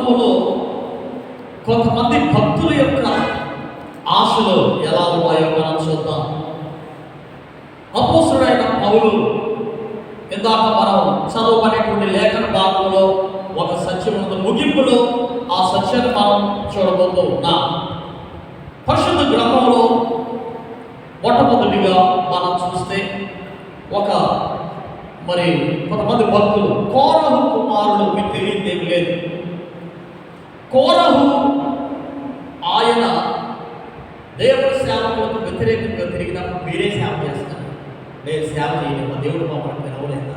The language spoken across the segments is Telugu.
గ్రంథములో కొంతమంది భక్తుల యొక్క ఆశలు ఎలా ఉన్నాయో మనం చూద్దాం. అపోస్తలుడైన పౌలు ఇందాక మనం చదవబడేటువంటి లేఖన భాగంలో ఒక సత్యం ఉంది. ముగింపులో ఆ సత్యాన్ని మనం చూడబోతూ ఉన్నాం. పరిశుద్ధ గ్రంథంలో మొట్టమొదటిగా మనం చూస్తే కొంతమంది భక్తులు, కోరహు కుమారులు, మీకు తెలియదేమి లేదు. కోరహు ఆయన దేవుడి సేవకులకు వ్యతిరేకంగా తిరిగినప్పుడు మీరే సేవ చేస్తారు, నేను సేవ చేయలేము, దేవుడు మమ్మల్ని పిలవలేదా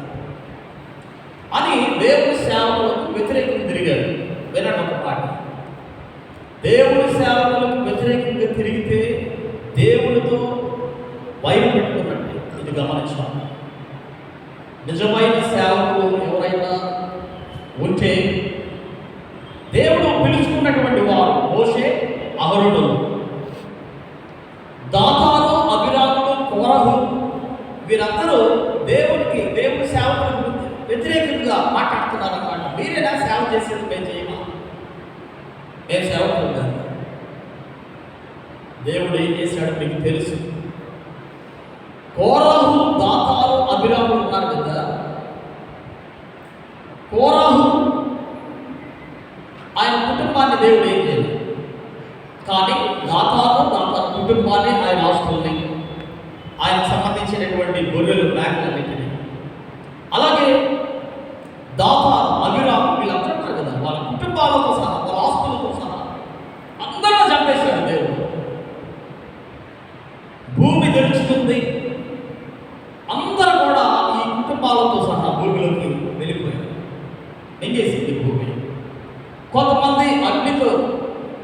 అని దేవుడి సేవకులకు వ్యతిరేకంగా తిరిగారు. వినండి ఒక పాట. దేవుడి సేవకులకు వ్యతిరేకంగా తిరిగితే దేవుడితో వైరు పెట్టుకున్నట్టు ఇది గమనించాలి. నిజమైన సేవకులు ఎవరైనా ఉంటే దేవుడు పిలుచుకున్నటువంటి వారు మోషే, అహరోను, దాతాను, అబీరాములు, కోరహు, వీరందరూ దేవుడి సేవకులకు వ్యతిరేకంగా మాట్లాడుతున్నారన్నమాట. మీరేనా సేవ చేసేది? మేము చేయమా? మేము సేవకులు కాదు. దేవుడు ఏం చేశాడో మీకు తెలుసు. కోరహు, దాతాను, అబీరాములు ఉన్నారు కదా. కోరహు ఆయన కుటుంబాన్ని దేవుడు ఏం చేయలేదు, కానీ దాతాను కుటుంబాన్ని, ఆయన ఆస్తుల్ని, ఆయనకు సంబంధించినటువంటి గొర్రెలు, మేకలన్నింటినీ, అలాగే దాతాను, అబీరాము వీళ్ళందరూ ఉన్నారు కదా, వాళ్ళ కుటుంబాలతో సహా, వాళ్ళ ఆస్తులతో సహా అందరూ చంపేశాడు దేవుడు. భూమి తెరుచుకుంది, అందరూ కూడా ఈ కుటుంబాలతో సహా భూమిలోకి వెళ్ళిపోయారు. ఏం చేసింది భూమి? కొంతమంది అగ్నితో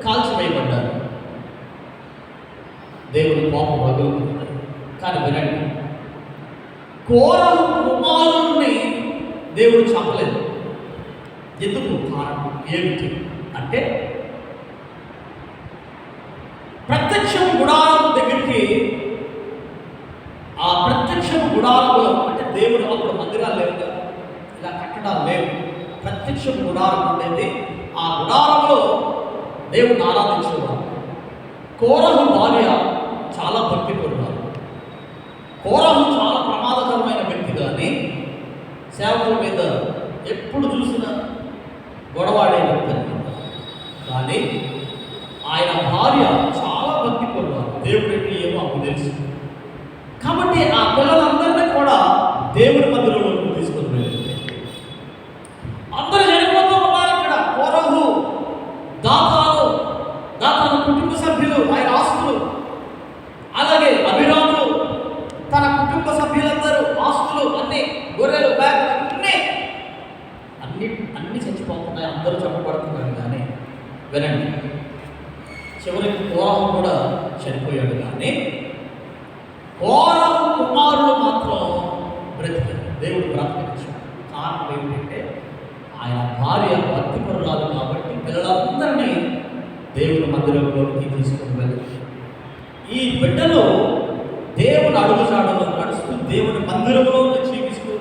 కాల్చివేయబడ్డారు. దేవుడి కోపం రగులుకున్నాడు. కానీ వినండి, కోరహు కుమారుణ్ణి దేవుడు చంపలేదు. ఎందుకు? కారణం ఏమిటి అంటే, ప్రత్యక్షం గుడారం దగ్గరికి, ఆ ప్రత్యక్షం గుడారంలో అంటే దేవుడు అప్పుడు మందిరాలు లేవు కదా, ఇలా కట్టడాలు లేవు, ప్రత్యక్షం గుడారం ఉండేది. ఆ గుడారంలో దేవుడిని ఆరాధించేవారు. కోరహు భార్య చాలా భక్తి పొందారు. కోరహు చాలా ప్రమాదకరమైన వ్యక్తి, కానీ సేవకుల మీద ఎప్పుడు చూసినా గొడవాడే వ్యక్తి అనమాట. కానీ ఆయన భార్య చాలా భక్తి పొందారు. దేవుడికి ఏమో అప్పుడు తెలుసు. కాబట్టి ఆ పిల్లలందరినీ కూడా దేవుడి మందిరంలోకి తీసుకొని వెళ్ళింది. అందరూ చనిపోతూ ఉన్నారు ఇక్కడ. కోరహు, దాతాను కుటుంబ సభ్యులు, ఆయన ఆస్తులు, అలాగే అబీరాములు తన కుటుంబ సభ్యులందరూ ఆస్తులు, అన్ని గొర్రెలు, బ్యాగులు అన్నీ చచ్చిపోతున్నాయి, అందరూ చంపబడుతున్నారు. కానీ వినండి, చివరికి కోరహు కూడా చనిపోయాడు. కానీ కోరహు కుమారులు మాత్రం బ్రతికారు. దేవుడు బ్రతికించాడు. కారణం ఏమిటంటే, ఆయన భార్య భక్తిపరురాలు కాబట్టి పిల్లలందరినీ దేవుని మందిరంలోకి తీసుకుని వెళ్ళారు. ఈ బిడ్డలు దేవుని అడుగుజాడలో నడుస్తూ, దేవుని మందిరంలో జీవిస్తూ,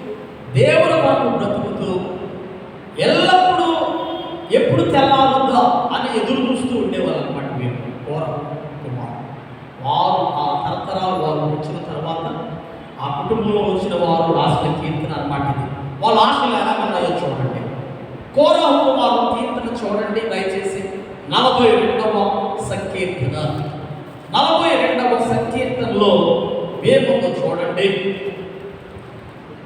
దేవుని కొరకు బ్రతుకుతూ, ఎల్లప్పుడూ ఎప్పుడు తెల్లారుద్దా అని ఎదురు చూస్తూ ఉండేవారు అన్నమాట. వీరు కోరహు కుమారులు. వారు ఆ తరతరాలు వారు వచ్చిన తర్వాత ఆ కుటుంబంలో వచ్చిన వారు రాసిన కీర్తన అన్నమాట. ఇది వాళ్ళ ఆశలు ఎలా ఉన్నాయో చూడండి. కోరహు కుమారుల కీర్తన చూడండి దయచేసి. 42వ సంకీర్తన, 42వ సంకీర్తనలో ఏముందో చూడండి.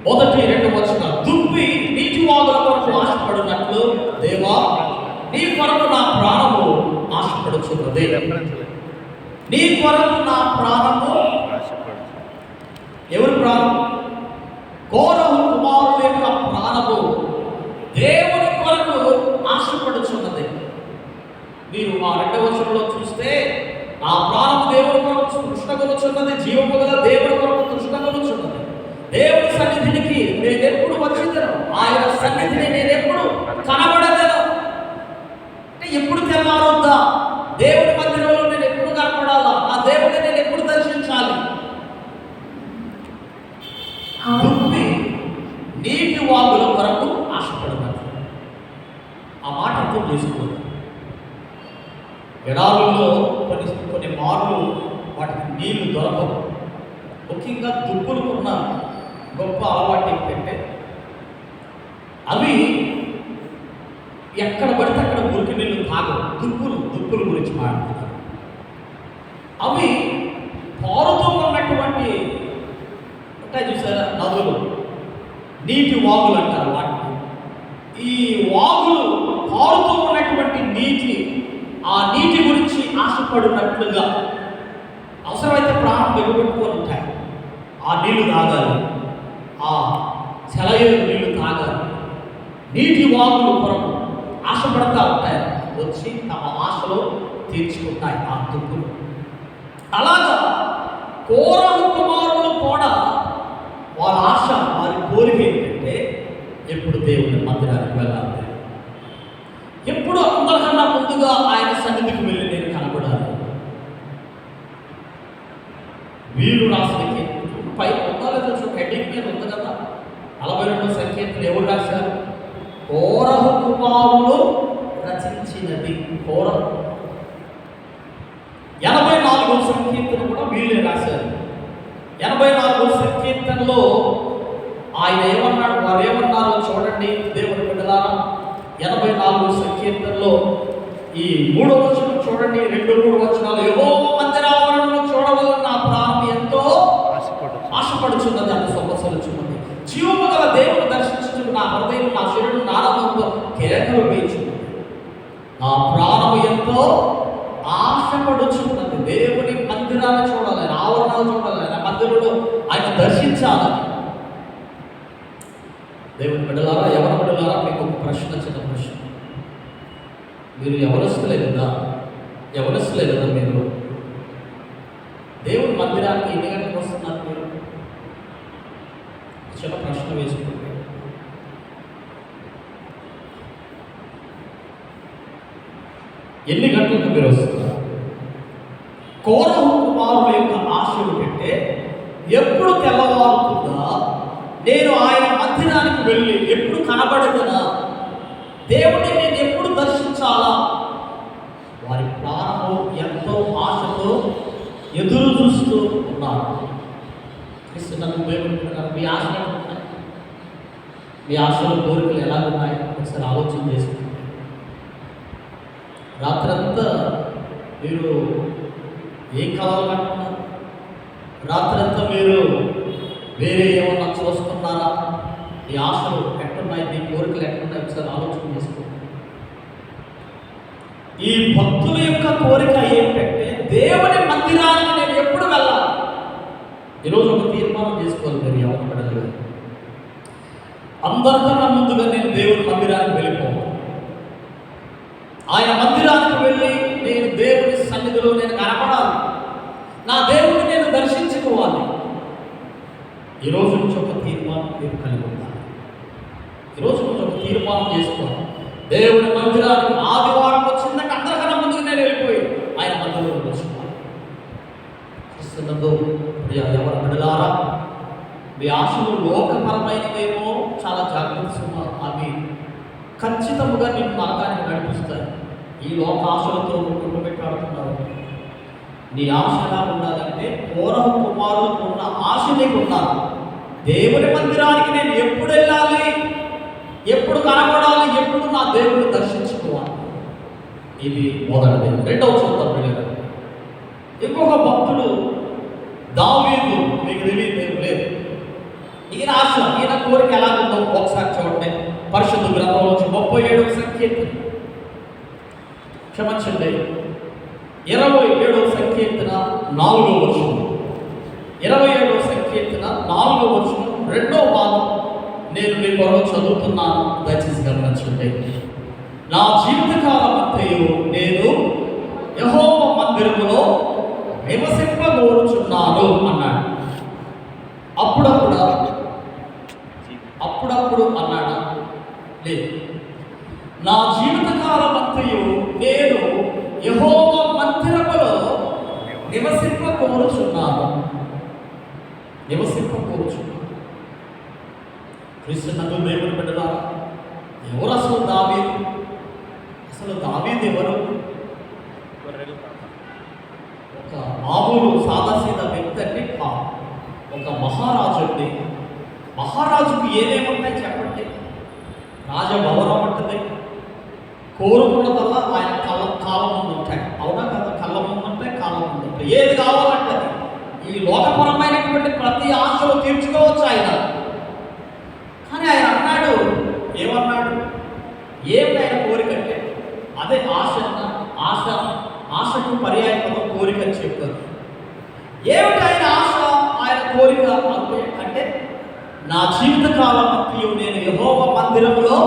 మొదటి 2 వచనాలు. దుప్పి నీటి వాగుల కొరకు ఆశపడినట్లు దేవా, నీ కొరకు నా ప్రాణము ఆశపడుచున్నది. నీ కొరకు నా ప్రాణము. ఎవరి ప్రాణం? కోరహు కుమారుల యొక్క ప్రాణము దేవుని కొరకు ఆశపడుచున్నది. మీరు ఆ 2వ వచనంలో చూస్తే, నా ప్రాణము దేవుని కొరకు తృష్ణగొనుచున్నది, జీవము గల దేవుని కొరకు తృష్ణగొనుచున్నది. దేవుడి సన్నిధికి నేను ఎప్పుడు వచ్చేదను, ఆయన సన్నిధిని నేను ఎప్పుడు కనబడదను. అంటే ఎప్పుడు తెల్లారొద్దా? దేవుడి మందిరంలో నేను ఎప్పుడు కనపడాలా? ఆ దేవుడిని నేను ఎప్పుడు దర్శించాలి? దుప్పి నీటి వాగుల కొరకు ఆశపడతాను. ఆ మాట అర్థం ప్రార్థన చేసుకోవాలి. ఎడారుల్లో కొన్ని మార్లు వాటికి నీళ్లు దొరకవు. ముఖ్యంగా దుప్పులకున్న గొప్ప అలవాటు ఏంటంటే అవి ఎక్కడ పడితే అక్కడ మురికి నీళ్ళు తాగవు. దుప్పుల గురించి మాట్లాడుతున్నారు. అవి పారుతూ ఉన్నటువంటి ఉంటాయి చూసారా, నదులు, నీటి వాగులు అంటారు వాటిని. ఈ వాగులు పారుతూ ఉన్నటువంటి నీటి, ఆ నీటి గురించి ఆశపడినట్లుగా అవసరమైతే ప్రాణం వెలువెట్టుకొని ఉంటాయి. ఆ నీళ్లు తాగాలి, ఆ సెలయేరు నీళ్లు తాగాలి. నీటి వాగులు కొరకు ఆశపడతా ఉంటాయి. వచ్చి తమ ఆశలో తీర్చుకుంటాయి ఆ దుప్పులు. అలాగా కోరహు కుమారులు కూడా వాళ్ళ ఆశ, వారి కోరిక ఏంటంటే ఎప్పుడు దేవుని మందిరానికి వెళ్ళాలి, ఎప్పుడు అందరికన్నా ముందుగా ఆయన సన్నిధికి వెళ్ళి నేను కనబడాలి. వీరు రాసిన పై పొందాలి హెడ్డింగ్ మీద ఉంది కదా, 42వ సంకీర్తన ఎవరు రాశారు? కోరహు కుమారులు రచించినది. కోరహు 84వ సంకీర్తన కూడా వీళ్ళే రాశారు. 84వ సంకీర్తనలో ఆయన ఏమన్నాడు, వారు ఏమన్నారో చూడండి దేవుని బిడ్డలారా. 84వ సంకీర్తనలో ఈ 3వ వచనం చూడండి, 2-3 వచనాలు. యెహోవా మందిరావరణంలో చూడవలన నా ప్రాణం ఎంతో ఆశపడుచున్నది, అంత సొమ్మసలుచున్నది. జీవము గల దేవుని దర్శించుటకు నా హృదయం, నా శరీరం నానామంతో కేకలు వేయుచున్నది. నా ప్రాణము ఎంతో ఆశపడుచున్నది. దేవుని మందిరాన్ని చూడాలి, ఆయన ఆవరణాలు చూడాలి, ఆయన మందిరంలో ఆయన దర్శించాలని. దేవుని బిడ్డలారా, ఎవరి బిడ్డలారా, మీకు ఒక ప్రశ్న, చిన్న ప్రశ్న. మీరు ఎవరొస్తలే కదా మీరు దేవుని మందిరానికి ఎన్ని గంటలకు వస్తున్నారు? మీరు చిన్న ప్రశ్న వేసుకుంటే ఎన్ని గంటలకు మీరు వస్తున్నారు? కోరహు కుమారుల యొక్క ఆశలు పెట్టే ఎప్పుడు తెల్లవారుతుందా, నేను ఆయన మందిరానికి వెళ్ళి ఎప్పుడు కనబడదనా, దేవుడిని నేను ఎప్పుడు దర్శించాలా, వారి ప్రాణము ఎంతో ఆశతో ఎదురు చూస్తూ ఉన్నారు. క్రీస్తునందు మీ ఆశలు ఉన్నాయి, మీ ఆశలు కోరికలు ఎలా ఉన్నాయి ఒకసారి ఆలోచన చేసుకుంటారు. రాత్రంతా మీరు ఏం కావాలనుకుంటున్నారు? రాత్రంతా మీరు వేరే ఏమన్నా చూస్తున్నారా? ఈ ఆశలు ఎట్టున్నాయి, మీ కోరికలు ఎట్టున్నాయి ఒకసారి ఆలోచన చేసుకోండి. ఈ భక్తుల యొక్క కోరిక ఏంటంటే దేవుని మందిరానికి నేను ఎప్పుడు వెళ్ళాలి. ఈరోజు ఒక తీర్మానం చేసుకోవాలి. మీరు ఎవరు పడలేదు, అందరికన్నా ముందుగా నేను దేవుని మందిరానికి వెళ్ళిపోవాలి. ఆయన మందిరానికి వెళ్ళి నేను దేవుని సన్నిధిలో నేను కనపడాలి, నా దేవుడిని నేను దర్శించుకోవాలి. ఈరోజు నుంచి ఒక తీర్మానం మీరు కలిగి ఉండాలి. ఈరోజు నుంచి ఒక తీర్మానం చేసుకోవాలి. దేవుని మందిరానికి ఆదివారం వచ్చిందంటే అందరికన్నా ముందుకు నేను వెళ్ళిపోయి ఆయన మందిరంలో వచ్చుకోవాలి. ఎవరు బిడ్డలారా, మీ ఆశలు లోకపరమైనవేమో చాలా జాగ్రత్త. అవి ఖచ్చితంగా నేను నరకానికి నడిపిస్తాను. ఈ లోక ఆశలతో కుటుంబెట్టాడుతున్నారు. నీ ఆశ ఎలా ఉండాలంటే కోరహు కుమారులకు ఉన్న ఆశ నీకు ఉండాలి. దేవుని మందిరానికి నేను ఎప్పుడు వెళ్ళాలి, ఎప్పుడు కనపడాలి, ఎప్పుడు నా దేవుడిని దర్శించుకోవాలి. ఇది మొదటిది. రెండవ చూద్దాం పిల్లలు. ఇంకొక భక్తుడు దావీదు, మీకు తెలియదు లేదు. ఈయన ఆశ, ఈయన కోరిక ఎలా ఉందో ఒకసారి చూడండి. పరిశుద్ధ గ్రంథంలో 37వ సంకీర్తన, క్షమించండి 27వ సంకీర్తన 4వ వచనం. 27వ సంకీర్తన 4వ వచనం, 2వ భాగం నేను మీ కొరకు చదువుతున్నాను, దయచేసి గమనించండి. నా జీవితకాలం అంతయు నేను యెహోవా మందిరములో నివసింపగోరుచున్నాను అన్నాడు. అప్పుడప్పుడు అన్నాడా? లేదు. నా జీవితకాలం అంతయు నేను యెహోవా మందిరములో నివసింపగోరుచున్నాను. క్రీస్తునందు దేవుని బిడ్డలారా, ఎవరు అసలు దావీదు? అసలు దావీదు ఎవరు? ఒక మామూలు సాదాసీదా వ్యక్తి అంటే ఒక మహారాజు అండి. మహారాజుకు ఏమేముంటాయి చెప్పండి? రాజభవనం ఉంటుంది, కోరుకున్నదల్లా ఆయన కాళ్ళ ముందు ఉంటాయి. అవునా కదా? కళ్ళ ముందు ఉంటాయి, కాళ్ళ ముందు ఉంటాయి. ఏది కావాలంటే అది, ఈ లోకపరమైనటువంటి ప్రతి ఆశలు తీర్చుకోవచ్చు ఆయన. కానీ ఆయన అన్నాడు, ఏమన్నాడు? ఏమిటి ఆయన కోరిక అంటే అదే ఆశకు పర్యాయ పదం కోరిక అని చెప్తారు. ఏమిటి ఆయన ఆశ, ఆయన కోరిక అంటే నా జీవితకాలం అంతయు నేను యెహోవా మందిరంలో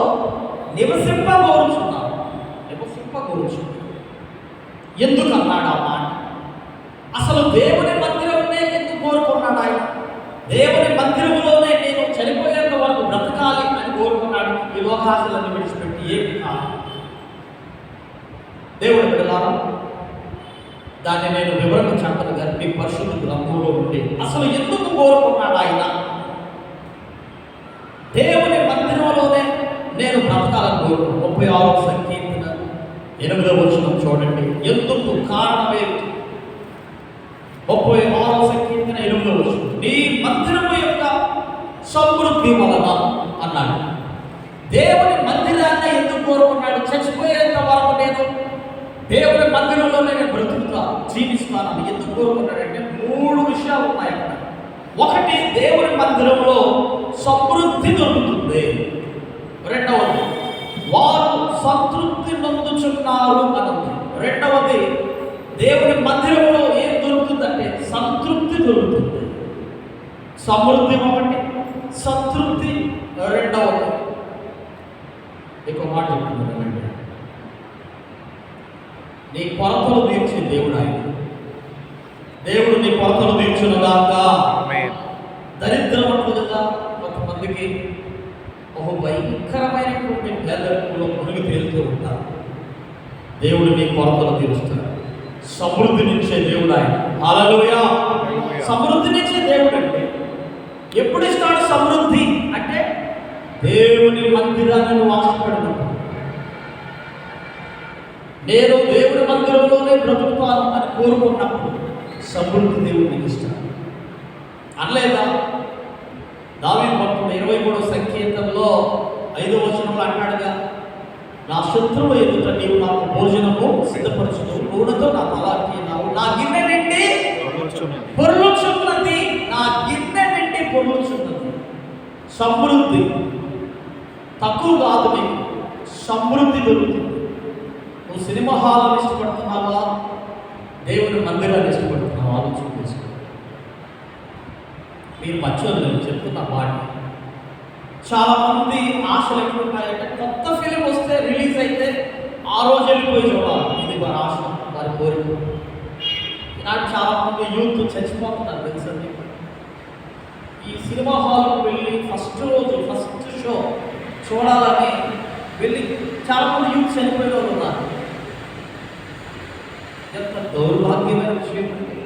నివసింపగోరుచున్నాను. ఎందుకన్నాడు ఆ మాట? అసలు దేవుని మందిరంలో ఎందుకు కోరుకున్నాడు ఆయన? దేవుని మందిరంలోనే నేను చనిపోయేంత వరకు బ్రతకాలి అని కోరుకున్నాడు. ఈ లోకాశలను విడిచిపెట్టి ఏమి కాదు. దేవుడు బిడ్డలారా, దాన్ని నేను వివరణ చెప్పను కానీ మీ పరిశుద్ధ గ్రంథంలో ఉంటే అసలు ఎందుకు కోరుకున్నాడు ఆయన? దేవుని మందిరంలోనే నేను బ్రతకాలని కోరుకున్నాను. 36వ సంకీర్తన 8వ వచనం చూడండి. ఎందుకు కారణమేమిటి? 36వ సంకీర్తన 8వ వచనం, నీ మందిరము యొక్క సమృద్ధి వలన అన్నాడు. దేవుని మందిరాన్ని ఎందుకు కోరుకున్నాడు? చచ్చిపోయేంత వరకు నేను దేవుని మందిరంలో నేను బ్రతుకుతా, జీవిస్తానని ఎందుకు కోరుకున్నాడంటే 3 విషయాలు ఉన్నాయి అక్కడ. ఒకటి, దేవుని మందిరంలో సమృద్ధి దొరుకుతుంది. రెండవది, వారు సంతృప్తి నొందుచున్నారు అన్నది. రెండవది, దేవుని మందిరంలో ఏం దొరుకుతుందంటే సంతృప్తి దొరుకుతుంది. సమృద్ధి ఒకటి, సంతృప్తి రెండవది. ఇంకో మాట చెప్తున్నానండి, నీ కొరతలు తీర్చే దేవుడు ఆయన. దేవుడు నీ కొరతలు తీర్చునుగాక. దరిద్రం అంటుందిగా కొంతమందికి ఒక భయంకరమైనటువంటి పేదరికంలో మునిగి తేలుతూ ఉంటారు. దేవుడు నీ కొరతలు తీరుస్తాడు. సమృద్ధినిచ్చే దేవుడు ఆయన. హల్లెలూయా. సమృద్ధినిచ్చే దేవుడు అంటే ఎప్పుడు ఇస్తాడు సమృద్ధి అంటే దేవుని మందిరాన్ని నువ్వు ఆశపడినప్పుడు. నేను దేవుని మందిరంలోనే బ్రతుకుతాను అని కోరుకున్నప్పుడు సమృద్ధి దేవుడు నీకు ఇస్తాడు. అనలేదా? దావీదు భక్తుడు 23వ సంకీర్తనలో 5వ వచనంలో అంటాడుగా, నా శత్రువు ఎదుట నీవు నాకు భోజనము సిద్ధపరచును, నూనెతో నా తలాకినావు, నా గిన్నె నిండి పొర్లుచున్నది. నా గిన్నె నిండి పొర్లుచున్నది. సమృద్ధి తక్కువ కాదు, నీకు సమృద్ధి దొరుకుతుంది. నువ్వు సినిమా హాల్ని ఇష్టపడుతున్నావా, దేవుని మందిరాన్ని ఇష్టపడుతున్నావా? ఆలోచన చేసుకో. మీరు మధ్యలో నేను చెప్తున్న మాట, చాలామంది ఆశలు ఎక్కడున్నాయంటే కొత్త ఫిలిం వస్తే రిలీజ్ అయితే ఆ రోజు వెళ్ళిపోయి చూడాలి. ఇది వారి ఆశ, వారి కోరిక. ఈనాడు చాలామంది యూత్ చచ్చిపోతున్నారు తెలుసండి. ఈ సినిమా హాల్కి వెళ్ళి ఫస్ట్ షో చూడాలని వెళ్ళి చాలామంది యూత్ చనిపోయిన వాళ్ళు ఉన్నారు. ఎంత దౌర్భాగ్యమైన విషయం అండి,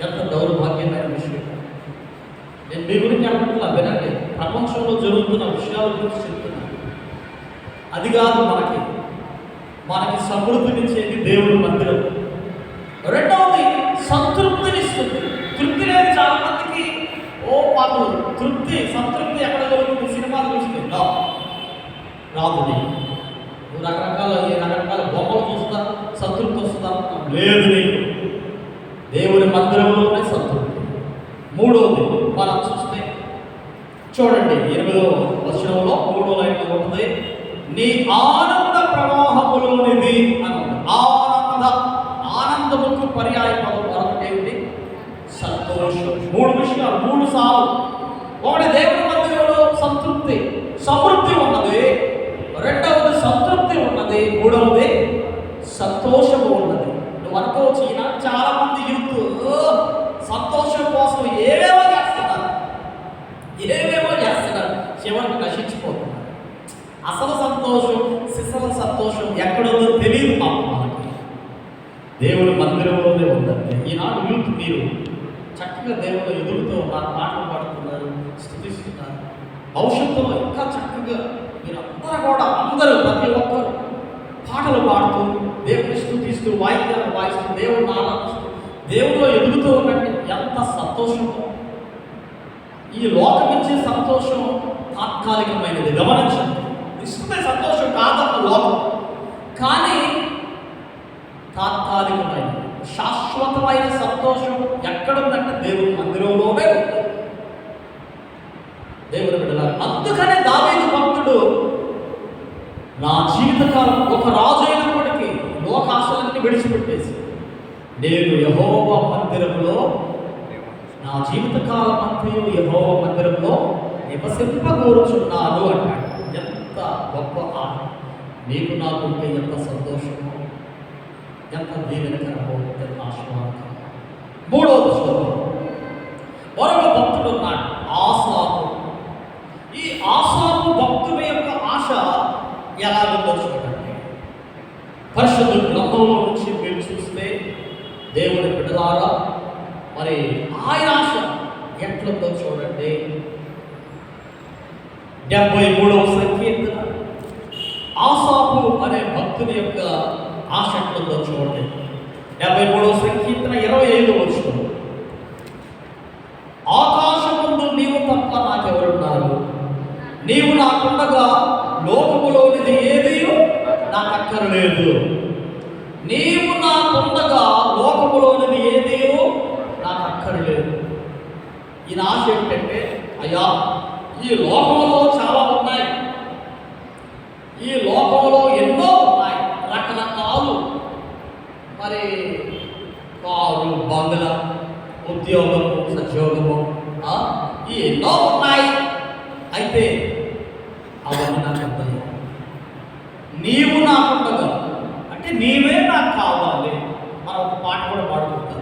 ఎంత దౌర్భాగ్యమైన విషయం. నేను మీ గురించి అనుకుంటున్నా, వినండి. ప్రపంచంలో జరుగుతున్న విషయాల గురించి చెప్తున్నాను. అది కాదు మనకి సమృద్ధినిచ్చేది దేవుడి మందిరం. రెండవది, సంతృప్తినిస్తుంది. తృప్తి లేదు చాలా మందికి. మాకు సంతృప్తి ఎక్కడ దొరుకుతుంది? సినిమాలు చూస్తే రాదు. నువ్వు రకరకాల బొమ్మలు చూస్తా సంతృప్తి వస్తుందా? లేదు. నీకు దేవుని మందిరంలోనే సంతృప్తి. మూడవది మనం చూస్తే చూడండి, 8వ వచనంలో 3వ లైన్లో ఉంటుంది, నీ ఆనంద ప్రవాహములోనిది అన్నది. ఆనందముకు పర్యాయ పదం మరొకటి ఏమిటి? సంతోషం. 3 విషయాలు 3 సార్లు. ఒకటి, దేవుని మందిరంలో సమృద్ధి ఉన్నది. రెండవది సంతృప్తి ఉన్నది. మూడవది సంతోషము ఉన్నది. నువ్వు అనుకోవచ్చు, ఈనాడు చాలా మంది యూత్ సంతోషం కోసం ఏవేవో చేస్తున్నారు, చివరికి నశించిపోతున్నారు. అసలు సంతోషం, సిసల సంతోషం ఎక్కడుందో తెలియదు మనకి. దేవుని మందిరంలోనే ఉందండి. ఈనాడు యూత్ మీరు చక్కగా దేవుడు ఎదుగుతూ ఉన్నారు, మాటలు పాడుతున్నారు, స్తుతిస్తున్నారు. భవిష్యత్తులో ఇంకా చక్కగా మీరు అందరూ ప్రతి ఒక్కరు పాటలు పాడుతూ, దేవుని స్తుతిస్తూ, వాయిద్యాలు వాయిస్తూ, దేవుడిని ఆరాధిస్తూ, దేవుడిలో ఎదుగుతూ ఉన్నట్టు ఎంత సంతోషమో. ఈ లోకం ఇచ్చే సంతోషం తాత్కాలికమైనది, గమనించండి. ఇస్తున్న సంతోషం కాదన్న లోకం, కానీ తాత్కాలికమైనది. శాశ్వతమైన సంతోషం ఎక్కడుందంటే దేవుని మందిరంలోనే ఉంది. దేవుని బిడ్డలారా, అందుకనే దావీదు భక్తుడు, నా జీవితకాలం ఒక రాజు అయినప్పటికీ లోకాశలన్నీ విడిచిపెట్టేసి నేను యెహోవా మందిరంలో, నా జీవితకాలం అంతా యెహోవా మందిరంలో నివసింపగోరుచున్నాను అంటాడు. ఎంత గొప్ప ఆట! నీకు నాకుంటే ఎంత సంతోషమో, ఎంత దీవెనకరమో, ఎంత ఆశీర్వాదకరమో. మూడవది చూద్దాం. మరొక భక్తుడు ఉన్నాడు, ఆసాపు. ఈ ఆసాపు భక్తుడి యొక్క ఆశ ఎలాగుందో చూడండి. పరిశుద్ధ గ్రంథంలో నుంచి మీరు చూస్తే దేవుని బిడ్డలారా, మరి ఆయన ఆశ ఎట్లుందో చూడండి. 73వ సంకీర్తన, ఆసాపు అనే భక్తుని యొక్క ఆశ ఎట్లుందో చూడండి. 73వ సంకీర్తన 25వ వచనం, ఆకాశమందు నీవు తప్ప నాకెవరున్నారు, నీవు నాకుండగా లోకములోనిది ఏది నాకు అక్కర్లేదు. నీవు నాకుండగా లోకములోనిది ఏది నాకు అక్కర్లేదు. ఈయన ఆశ ఏమిటంటే, అయ్యా ఈ లోకంలో చాలా ఉన్నాయి, ఈ లోకంలో ఎన్నో ఉన్నాయి, రకరకాలు, మరి కారు, బంగ్లా, ఉద్యోగము, సద్యోగము, ఈ ఎన్నో ఉన్నాయి. అయితే అవన్నీ నాకు అర్థం, నీవు నాకుండగా అంటే నీవే నాకు కావాలి. మనం ఒక పాట కూడా పాడుకుంటాం,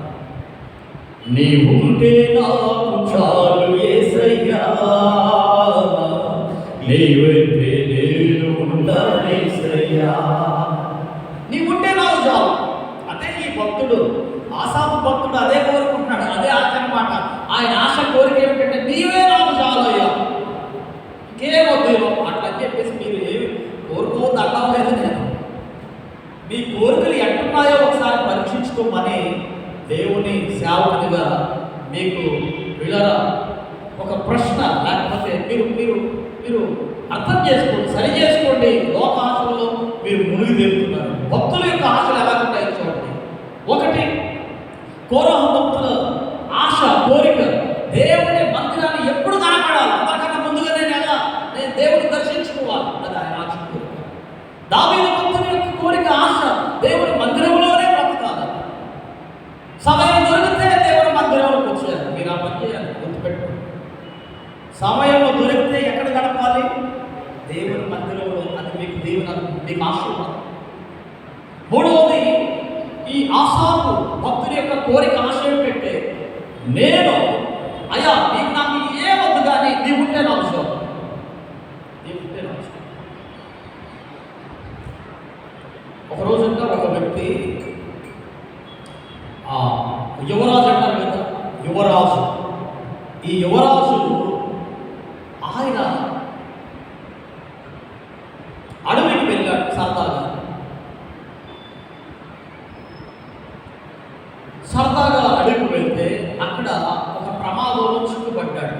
నీవుంటే నాకు చాలు యేసయ్యా, నీవైతే నేను ఉంటాను యేసయ్యా. నీవుంటే నాకు చాలు. అదే ఈ భక్తుడు, ఆసాపు భక్తుడు అదే కోరుకుంటున్నాడు, అదే ఆశ అన్నమాట. ఆయన ఆశ కోరిక ఏమిటంటే, నీవే నాకు చాలు అయ్యా, ఇంకేమొద్దు. అట్లా చెప్పేసి మీరు ఏమి కోరుకోవద్దు అడ్డం లేదు. నేను మీ కోరికలు ఎట్టున్నాయో ఒకసారి పరీక్షించుకోమని దేవుని సేవకునిగా మీకు వీళ్ళరా ఒక ప్రశ్న, లేకపోతే మీరు మీరు మీరు అర్థం చేసుకోండి, సరి చేసుకోండి. లోక ఆశల్లో మీరు మునిగి తేలుతున్నారు. భక్తుల యొక్క ఆశలు ఎలా ఉంటాయో చూడండి. ఒకటి, కోరహ భక్తుల ఆశ, కోరిక దేవుని మందిరాన్ని ఎప్పుడు కనపడాలి, అంతకన్నా ముందుగా నేను దేవుని దర్శించుకోవాలి. అది ఆయన ఆశ, కోరిక. దావీదు భక్తుల యొక్క కోరిక, ఆశ దేవుని మందిరంలోనే బ్రతకాలి. సమయం దొరికితే దేవుని మందిరంలోకి వచ్చేయాలి. మీరు ఆ పని చేయాలి, గుర్తుపెట్టుకోండి. సమయం దొరికితే ఎక్కడ గడపాలి? దేవుని మందిరంలో. అది మీకు దేవుని, మీకు ఆశీర్వాదం. మూడవది, ఈ ఆసాపు భక్తుని యొక్క కోరిక, ఆశ ఏమిటంటే, నేను అయ్యా నీకు నాకు ఏ వద్దు కానీ నీవుంటే నాకు చాలు, నీవుంటే నాకు చాలు. ఒకరోజంతా ఒక వ్యక్తి, యువరాజు అంటారు కదా, యువరాజు. ఈ యువరాజు ఆయన అడవికి వెళ్ళాడు సరదాగా అడవికి వెళ్తే అక్కడ ఒక ప్రమాదంలో చిక్కుపడ్డాడు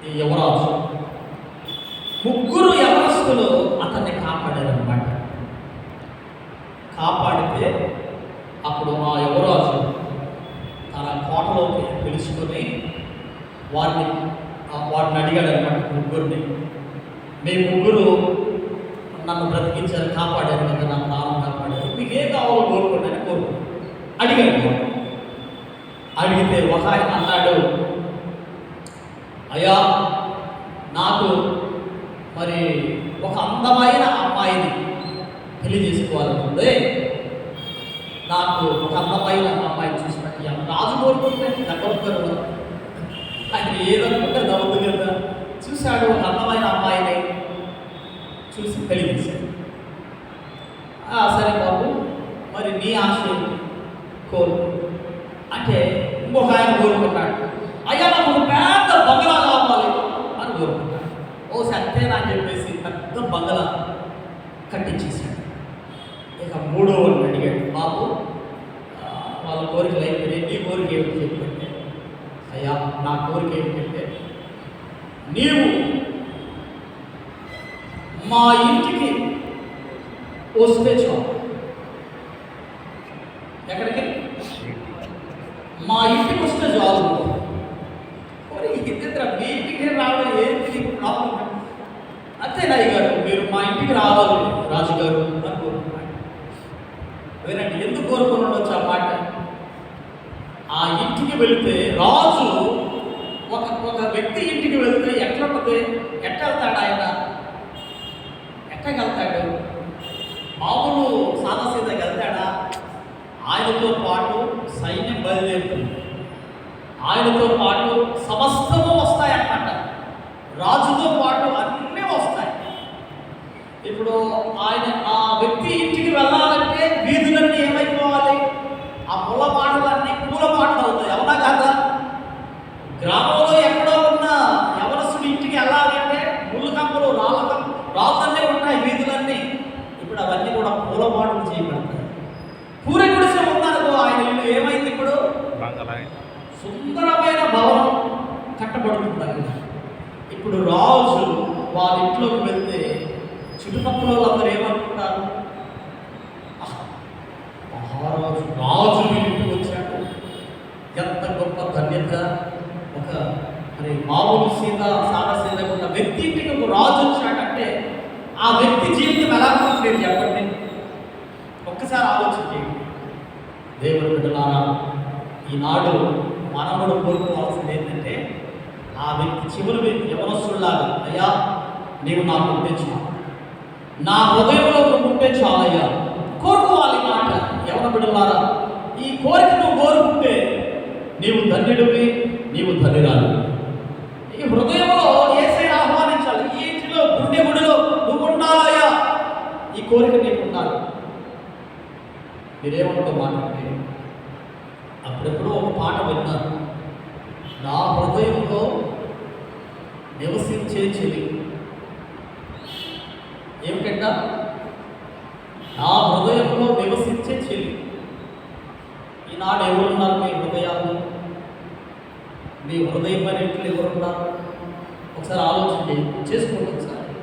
ఈ యువరాజు. ముగ్గురు యవనస్తులు అతన్ని కాపాడారన్నమాట. కాపాడితే అప్పుడు ఆ యువరాజు తన కోటలోకి పిలుచుకొని వారిని అడిగాడు అనమాట, ముగ్గురిని. మీ ముగ్గురు నన్ను బ్రతికించారు, కాపాడారు కదా, నా ప్రాణం కాపాడారు, మీకు ఏం కావాలో కోరుకోండి అని అడిగాడు. అడిగితే ఒక ఆయన అన్నాడు, అయ్యా నాకు మరి ఒక అందమైన అమ్మాయిని పెళ్లి చేసుకోవాలనుకుంది, నాకు ఒక అందమైన అమ్మాయిని చూసినట్టు రాజు కోరుకుంటే దగ్గర ఆయన ఏదనుకుంటే దవ్వదు కదా. చూశాడు, ఒక అందమైన అమ్మాయిని చూసి పెళ్లి చేశాడు. సరే బాబు, మరి నీ ఆశ కోరు అంటే ఇంకొక ఆయన కోరుకున్నాడు, అయ్యా నాకు ఒక పెద్ద బంగళా కావాలి అని కోరుకున్నాడు. ఓ సత్యేనా అని చెప్పేసి పెద్ద బంగళా కట్టించేశాడు. ఇక మూడో వాడిని అడిగాడు, బాబు వాళ్ళ కోరికలు అయిపోయినాయి, నీ కోరిక ఏమిటి చెప్పంటే, అయ్యా నా కోరిక ఏమిటంటే నీవు మా ఇంటికి వస్తే చాలు. ఎక్కడికి? మా ఇంటికి వస్తే చాలు. మీ ఇంటికి రావడం ఏంటి ప్రాబ్లం? అంతేనా గారు, మీరు మా ఇంటికి రావాలి రాజుగారు అని కోరుకున్నాడు. వినండి, ఎందుకు కోరుకుని ఉండొచ్చు ఆ మాట? ఆ ఇంటికి వెళితే రాజు ఒక వ్యక్తి ఇంటికి వెళ్తే ఎట్లుంటుంది? ఎట్టెళ్తాడు ఆయన? ఎట్టగలుగుతాడు? మామూలు సాదాసీదాగా వెళ్తాడా? ఆయనతో పాటు సైన్యం బయలుదేరుతుంది, ఆయనతో పాటు సమస్తము వస్తాయన్నమాట. రాజుతో పాటు అన్నీ వస్తాయి. ఇప్పుడు ఆయన ఆ వ్యక్తి ఇంటికి వెళ్ళాలంటే వీధులన్నీ ఏమైపోవాలి? ఆ ముళ్ళ మాటలన్నీ పూల మాటలు అవుతాయి, అవునా కాదా? గ్రామంలో ఎక్కడో ఉన్న యవనస్తుడి ఇంటికి వెళ్ళాలంటే ముళ్ళు కంపలు రాళ్ళన్నీ ఉంటాయి వీధులన్నీ. ఇప్పుడు అవన్నీ కూడా పూల మాటలు చేయబడతాయి. పూర గుడిసె ఉన్నారో ఆయన ఇల్లు ఏమైంది? ఇప్పుడు సుందరమైన భవనం కట్టబడుతుంది. ఇప్పుడు రాజు వాళ్ళ ఇంట్లోకి వెళ్తే చుట్టుపక్కల వాళ్ళందరూ ఏమనుకుంటారు? రాజు ఇంటికి వచ్చాడు, ఎంత గొప్ప ధన్యత. ఒక మరి మామూలు సాదాసీద ఉన్న వ్యక్తి ఇంటికి ఒక రాజు వచ్చాడంటే ఆ వ్యక్తి జీవితం ఎలా ఉంటుంది చెప్పండి? ఒక్కసారి ఆలోచించండి. దేవుని బిడ్డలారా, ఈనాడు మనముడు కోరుకోవాల్సింది ఏంటంటే ఆ వ్యక్తి చివరి యవనస్తుల్లాగా, అయ్యా నీవు నాకు ఉంటే చాలు, నా హృదయంలో నువ్వు ఉంటే చాలయ్యా. కోరుకోవాలి మాట. యవన బిడ్డలారా, ఈ కోరిక నువ్వు కోరుకుంటే నీవు ధన్యుడివి, నీవు ధన్యురాలు. ఈ హృదయంలో యేసయ్యను ఆహ్వానించాలి. ఈ ఇంటిలో గుడిలో నువ్వు ఉండాలయ్యా. ఈ కోరిక నీకు ఉండాలి. మీరేమంటూ మాట్లాడితే అప్పుడెప్పుడు ఒక పాట విన్నారు, నా హృదయంలో నివసించే చెలి. ఏమిటంట? నా హృదయంలో నివసించే చెలి. ఈనాడు ఎవరున్నారు మీ హృదయాల్లో? మీ హృదయం అనేట్లు ఎవరున్నారు? ఒకసారి ఆలోచన చేసుకోండి. ఒకసారి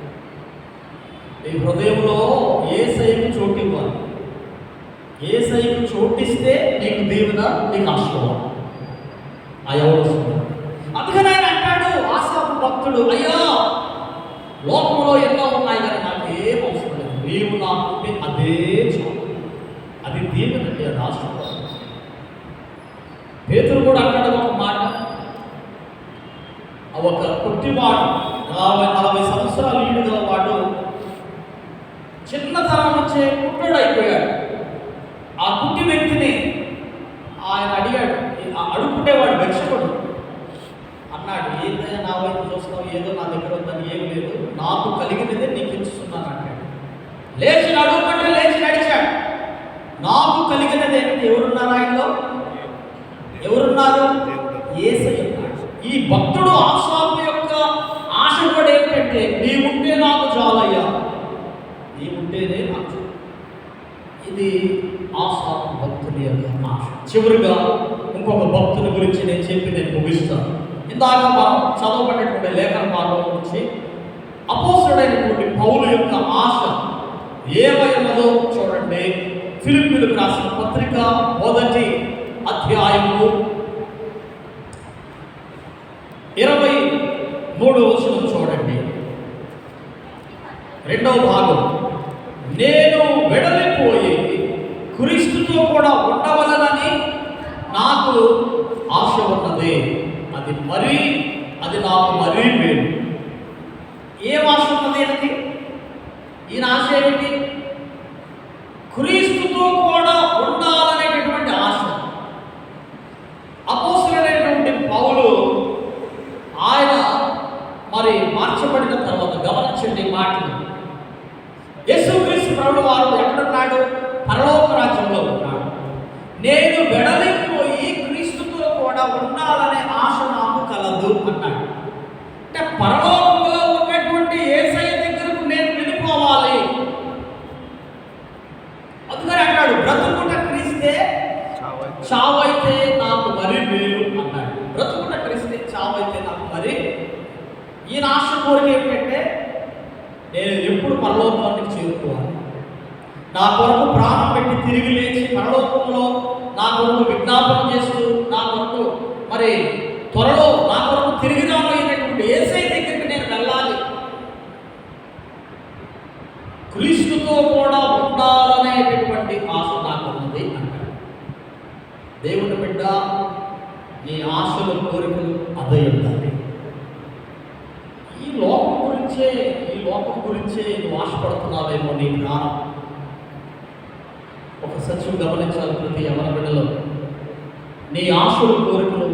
మీ హృదయంలో యేసయ్యకు చోటు ఇవ్వాలి. యేసయ్యకు చోటిస్తే నీకు దీవెన, నీకు ఆశీర్వాదం. ఆ ఎవరు? అందుకని ఆయన అంటాడు, ఆసాపు భక్తుడు, అయ్యా లోకంలో ఎన్నో ఉన్నాయి కానీ నాకు ఏం అవసరం లేదు, నీవు నాకు అదే చాలు. అది దీవెన, అది ఆశీర్వాదం. పేతురు కూడా అంటాడు ఒక మాట, ఒక పుట్టివాడు 40 సంవత్సరాలు ఈడుగల వాడు చిన్నతనం నుంచే పుట్టుడు అయిపోయాడు. ఆ పుట్టి వ్యక్తిని ఆయన అడిగాడు, అడుగుంటేవాడు భిక్షకుడు అన్నాడు, ఏదైనా నా వైపు చూస్తావు, ఏదో నా దగ్గర ఉందని ఏం లేదు, నాకు కలిగినదే నీకు ఇస్తున్నాను అంటాడు. లేచి అడుగుకుంటే లేచి నడిచాడు. నాకు కలిగినదే. ఎవరున్నారు ఆయనలో? ఎవరున్నారు? యేసయ్య. ఈ భక్తుడు ఆసాపు యొక్క ఆశ కూడా ఏంటంటే, నీవుంటే నాకు చాలయ్యా, నీవుంటేనే నాకు. ఇది ఆసాపు భక్తుని యొక్క ఆశ. చివరిగా ఇంకొక భక్తుని గురించి నేను చెప్పి నేను ముగిస్తాను. ఇందాక మనం చదవబడినటువంటి లేఖన భాగం నుంచి అపోస్తలుడైనటువంటి పౌలు యొక్క ఆశ ఏమైనదో చూడండి. ఫిలిప్పీయులకు రాసిన పత్రిక 1వ అధ్యాయము 23వ వచనం చూడండి. 2వ భాగం, నేను వెడలిపోయి క్రీస్తుతో కూడా ఉండవలనని నాకు ఆశ ఉన్నది. అది నాకు మరీ మేలు. ఏం ఆశ ఉన్నది ఏంటి? ఈయన ఆశ ఏమిటి? క్రీస్తుతో కూడా ఉండాలనేటటువంటి ఆశ. అపోస్తలుడైనటువంటి పౌలు ఆయన మరి మార్చబడిన తర్వాత గమనించండి మాటలు. యేసుక్రీస్తు ప్రభువు వారు ఎక్కడున్నాడు? పరలోక రాజ్యంలో ఉన్నాడు. నేను వెడలిపోయి క్రీస్తుతో కూడా ఉండాలనే ఆశ నాకు కలదు అన్నాడు. అంటే పరలోకంలో ఉన్నటువంటి యేసయ్య దగ్గరకు నేను వెళ్ళిపోవాలి. అందుకని అన్నాడు, బ్రతుకుట క్రీస్తే చావైతే నాకు మరి మేలు అన్నాడు. బ్రతుకుట క్రీస్తే చావైతే నాకు మరి. ఈయన ఆశ కోరిక ఏంటంటే నేను ఎప్పుడు పరలోకానికి చేరుకోవాలి, నా కొరకు ప్రాణం పెట్టి తిరిగి లేచి పరలోకంలో నా కొరకు విజ్ఞాపన చేస్తూ నా కొరకు మరి త్వరలో నా కొరకు తిరిగి రాబోయేటటువంటి యేసయ్య దగ్గరికి నేను వెళ్ళాలి, క్రీస్తుతో కూడా ఉండాలనేటటువంటి ఆశ నాకు ఉన్నది అంటాడు. దేవుని బిడ్డ, నీ ఆశలు కోరికలు అదే ఉండాలి. ఈ లోకం గురించే నువ్వు ఆశపడుతున్నావేమో. నీ ప్రాణం ఒక సత్యం గమనించాలి. ప్రతి యవన బిడ్డలో నీ ఆశలు కోరికలు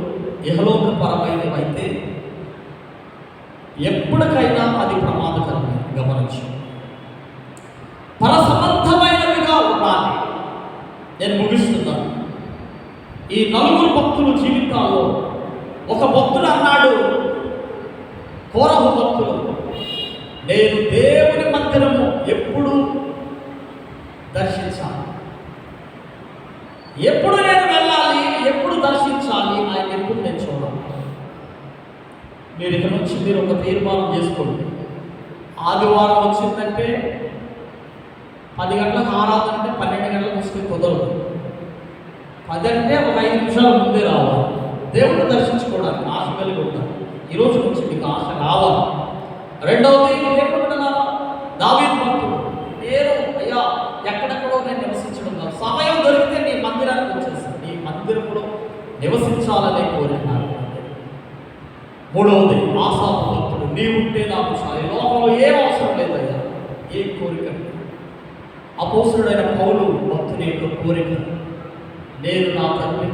ఇహలోకపరమైనవి అయితే ఎప్పటికైనా అది ప్రమాదకరమైన గమనించు. పరసంబంధమైనవిగా ఉండాలి. నేను ముగిస్తున్నాను. ఈ నలుగురు భక్తుల జీవితాల్లో ఒక భక్తుడు అన్నాడు, కోరహు భక్తులు, నేను దేవుని మందిరము ఎప్పుడు దర్శించాలి, ఎప్పుడు నేను వెళ్ళాలి, ఎప్పుడు దర్శించాలి, ఆయన ఎప్పుడు నేను చూడాలి. మీరు ఇక్కడ నుంచి మీరు ఒక తీర్మానం చేసుకోండి. ఆదివారం వచ్చిందంటే 10 గంటలకు ఆరాధన అంటే 12 గంటలకు వస్తే కుదరదు. 10 అంటే ఒక 5 నిమిషాల ముందే రావాలి. దేవుడిని దర్శించుకోవడానికి ఆశ కలిగి ఉంటాను. ఈరోజు నుంచి మీకు ఆశ రావాలి. రెండవది, దేవుడు విన్నారా, దావీదు భక్తుడు, నేను అయ్యా ఎక్కడెక్కడో నేను నివసించడం కాదు, సమయం దొరికితే నీ మందిరానికి వచ్చేస్తాను, నీ మందిరంలో నివసించాలనే కోరినాడు. మూడవది, ఆసాపు భక్తుడు, నీవుంటే నాకు చాలు, లోకంలో ఏం అవసరం లేదయ్యా, ఏ కోరిక. అపోస్తుడైన పౌలు భక్తుని యొక్క కోరిక, నేను నా తండ్రి,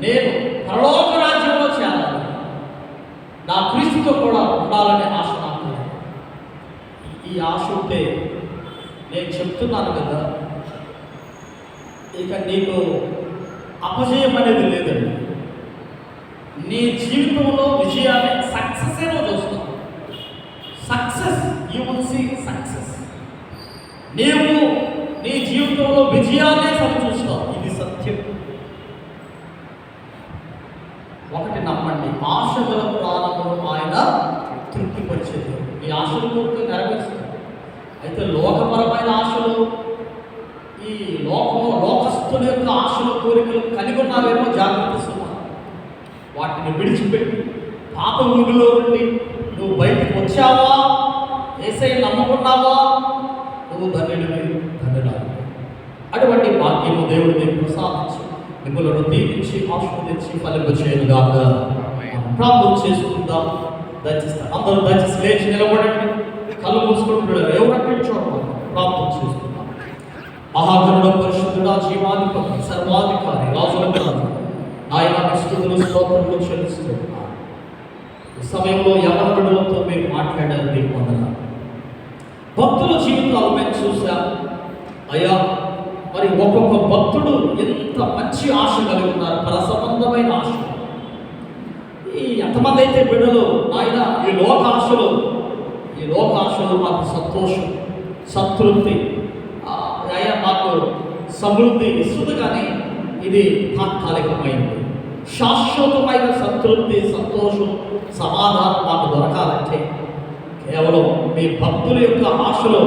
నేను పరలోక రాజ్యంలో చేరాలి, నా క్రీస్తుతో కూడా ఉండాలనే ఆశ నాకు. ఈ ఆశ ఉంటే నేను చెప్తున్నాను కదా, ఇక నీకు అపజయం అనేది లేదండి. నీ జీవితంలో విజయాన్ని సక్సెస్ ఏమో చూస్తావు. Success, you will see success. నీవు నీ జీవితంలో విజయాన్నే సరి చూస్తావు. ఇది సత్యం. ఒకటి నమ్మండి, ఆశల ప్రాణములు ఆయన తృప్తిపరిచేది. ఈ ఆశలు కోరిక నెరవేరుస్తుంది. అయితే లోకపరమైన ఆశలు, ఈ లోకస్తుల యొక్క ఆశల కోరికలు కలిగి ఉన్నావేమో జాగ్రత్త సుమ. వాటిని విడిచిపెట్టి పాప ఊగిలో నుండి నువ్వు బయటకు వచ్చావా, యేసయ్య నమ్ముకున్నావా, నువ్వు ధన్యుడివి, ధన్యురాలు. అటువంటి భాగ్యము దేవుడు నీకు ప్రసాదించి మిమ్మల్ని దీవించి ఆశీర్వదించి ఫలింపచేయునుగాక. ప్రార్థన చేసుకుందాం. దయచేస్తాను. అందరూ దయచేసి లేచి నిలబడండి. కళ్ళు మూసుకుంటున్నారు. ఎవరంటే చూడమని ప్రార్థన చేసుకుందాం. మహాగరుడ, పరిశుద్ధుడా, జీవాధిపతి, సర్వాధికారి, రాజుల రాజు, ఆయన స్తుతులు స్తోత్రములు చెల్లిస్తున్నాను. ఈ సమయంలో యవనులతో మీరు మాట్లాడారు. మీకు వందనాలు. భక్తుల జీవితాలు మేము చూసాం అయ్యా. మరి ఒక్కొక్క భక్తుడు ఎంత మంచి ఆశ కలిగి ఉన్నారు, పరసంబంధమైన ఆశ. ఈ ఎంతమంది అయితే బిడ్డలు ఆయన ఈ లోకాశలు మాకు సంతోషం, సంతృప్తి, అయ్యా మాకు సమృద్ధి ఇస్తుంది, కానీ ఇది తాత్కాలికమైంది. శాశ్వతమైన సంతృప్తి, సంతోషం, సమాధానం మాకు దొరకాలంటే కేవలం మీ భక్తుల యొక్క ఆశలు,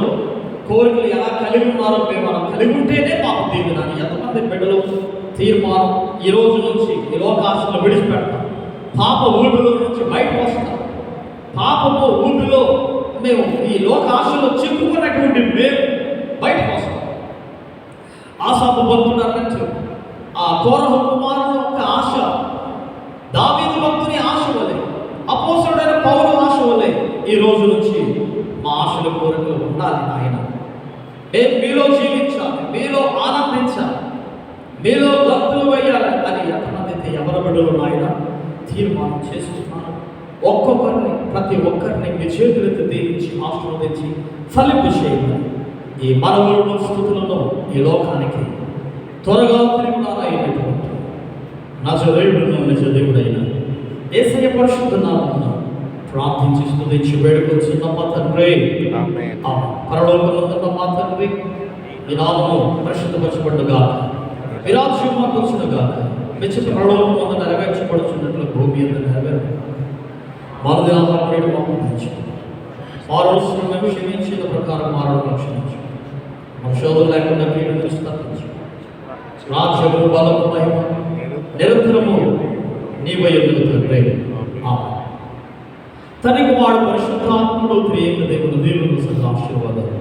కోరికలు ఎలా కలిగి ఉన్నారో మేము మనం కలిగి ఉంటేనే మాకు దీవెనాలి. ఎంతమంది బిడ్డలు తీర్మానం ఈ రోజు నుంచి ఈ లోకాశలు విడిచిపెడతాం, పాప ఊపిలో నుంచి బయటకు వస్తాం. పాపపు ఊపిలో మేము ఈ లోకాశలో చిక్కుకున్నటువంటి మేము బయటకు వస్తాం. ఆసాపు భక్తుడు అన్నట్టు ఆ కోరహు కుమారుడు యొక్క ఆశ దావీదు భక్తుని ఆశ వలె, అపోస్తలుడైన పౌలు ఆశ వలె ఈ రోజు నుంచి మా ఆశల కోరికలు ఉండాలి. నాయన మీలో జీవించాలి, మీలో ఆనందించాలి, మీలో గంతులు వేయాలి అని ఎంతమంది అయితే ఎవరి బిడ్డలు నాయన తీర్మానం చేసుకుంటున్నారు. ఒక్కొక్కరిని, ప్రతి ఒక్కరిని మీ చేతులెత్తి దీవించి ఆశీర్వదించి ఫలింపు చేయాలి. ఈ మనవులను, స్థుతులను ఈ లోకానికి త్వరగా తిరుగునారైనటువంటి నజరేయుడును నిజ దేవుడైన యేసయ్య పరిశుద్ధ నామమున ప్రార్థించి స్తుతించి వేడుకొచ్చున్న మా తండ్రి, పరలోకమందున్న మా తండ్రి, ఈ నామము పరిశుద్ధపరచబడుగా, ఈ రాజ్యం మాకు వచ్చునుగా, మెచ్చిన పరలోకం అందు నెరవేర్చబడుచున్నట్లు భూమి అందు నెరవేరు. మానవ ఆహారం నేడు మాకు ఇచ్చి, ఆ రోజు మేము క్షమించిన ప్రకారం మానవులను క్షమించు. మన శోధన లేకుండా కీడు నుంచి తప్పించు. రాజ్యము బలము మహిమ నిరంతరము నీవై ఉన్నది తండ్రి. ఆమేన్. తండ్రి కుమారుడు పరిశుద్ధాత్ముడు త్రియేక దేవుడు, దేవుని ఆశీర్వాదాలు.